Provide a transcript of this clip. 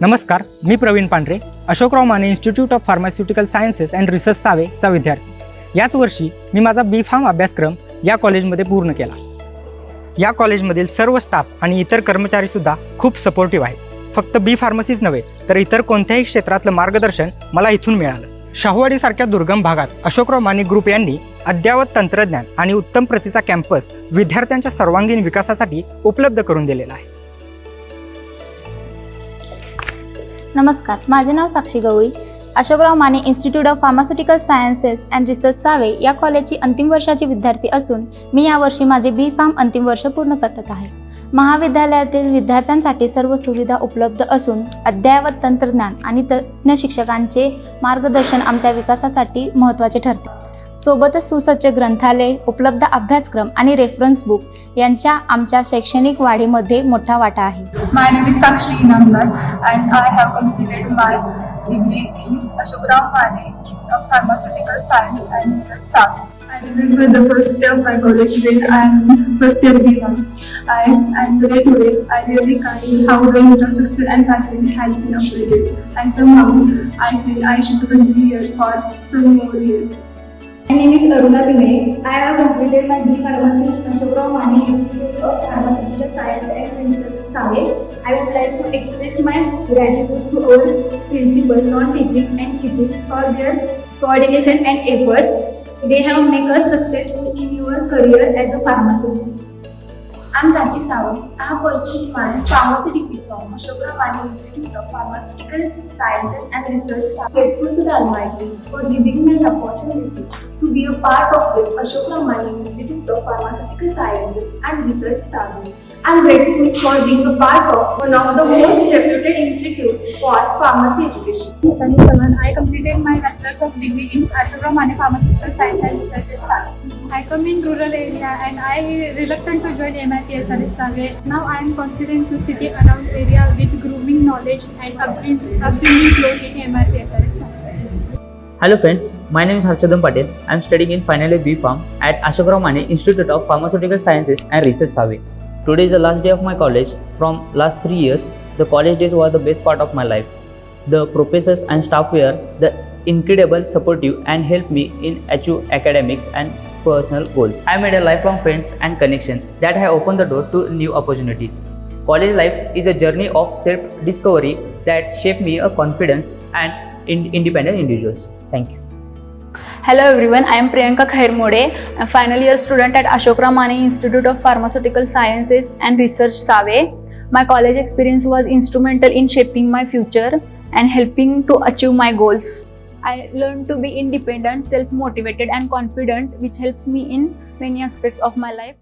नमस्कार, मी Praveen Pandhare, Ashokrao Mane institute of pharmaceutical sciences and research सावेचा विद्यार्थी। याच वर्षी मी माझा B.Pharm अभ्यासक्रम या कॉलेजमध्ये पूर्ण केला। या कॉलेजमधील सर्व स्टाफ आणि इतर कर्मचारीसुद्धा खूप सपोर्टिव्ह आहेत। फक्त B.Pharmacyच नव्हे तर इतर कोणत्याही क्षेत्रातलं मार्गदर्शन मला इथून मिळालं। शाहूवाडीसारख्या दुर्गम भागात अशोकराव माने ग्रुप यांनी अद्ययावत तंत्रज्ञान आणि उत्तम प्रतीचा कॅम्पस विद्यार्थ्यांच्या सर्वांगीण विकासासाठी उपलब्ध करून दिलेला आहे। नमस्कार, माझे नाव साक्षी गवळी। Ashokrao Mane institute of pharmaceutical sciences and research Save या कॉलेजची अंतिम वर्षाची विद्यार्थी असून मी यावर्षी माझे B.Pharm अंतिम वर्ष पूर्ण करत आहे। महाविद्यालयातील विद्यार्थ्यांसाठी सर्व सुविधा उपलब्ध असून अद्ययावत तंत्रज्ञान आणि तज्ञ शिक्षकांचे मार्गदर्शन आमच्या विकासासाठी महत्त्वाचे ठरते। सोबतच सुसज्ज ग्रंथालय, उपलब्ध अभ्यासक्रम आणि रेफरन्स बुक यांच्या आमच्या शैक्षणिक वाढीमध्ये मोठा वाटा आहे। My name is Sakshi Inamdar and I have completed my degree in Ashokrao Mane Institute of Pharmaceutical Science and Research, Savi. I remember the first year of my college when I am first year B.Pharm and today I really can't how the infrastructure and facility has been upgraded and somehow I feel I should continue here for some more years. My name is Aruna Bine. I have completed my B.Pharmacy in Ashokarav Mane Institute of Pharmaceutical Science and Research, Savi. I would like to express my gratitude to all principal, non-teaching and teaching for their coordination and efforts. They have made us successful in your career as a pharmacist. I'm Rachi Sawant. I have pursued my pharmacy degree from Ashokarav Mane Institute of Pharmaceutical Sciences and Research. I'm grateful to the Almighty for giving me an opportunity to be a part of this Ashokarav Mane Institute of Pharmaceutical Sciences and Research, Savi. I'm grateful for being a part of one of the most reputed institutes for pharmacy education. I completed my bachelor's of degree in Ashokrao Mane Pharmaceutical Science and Research, Savi. I come in rural area and I reluctant to join MIPSR Savi. Now I am confident to city around area with grooming knowledge and upbringing flow in MIPSR Savi. Hello friends, my name is Harshadam Patel. I am studying in final year B.Pharm at Ashokrao Mane Institute of Pharmaceutical Sciences and Research, Savi. Today is the last day of my college. From last 3 years, the college days were the best part of my life. The professors and staff were the incredible, supportive and helped me in achieve academics and personal goals. I made a lifelong friends and connection that have opened the door to new opportunity. College life is a journey of self-discovery that shaped me a confidence and independent individuals. Thank you. Hello everyone, I am Priyanka Khairmode, a final year student at Ashokarav Mane Institute of Pharmaceutical Sciences and Research, Savi. My college experience was instrumental in shaping my future and helping to achieve my goals. I learned to be independent, self-motivated and confident, which helps me in many aspects of my life.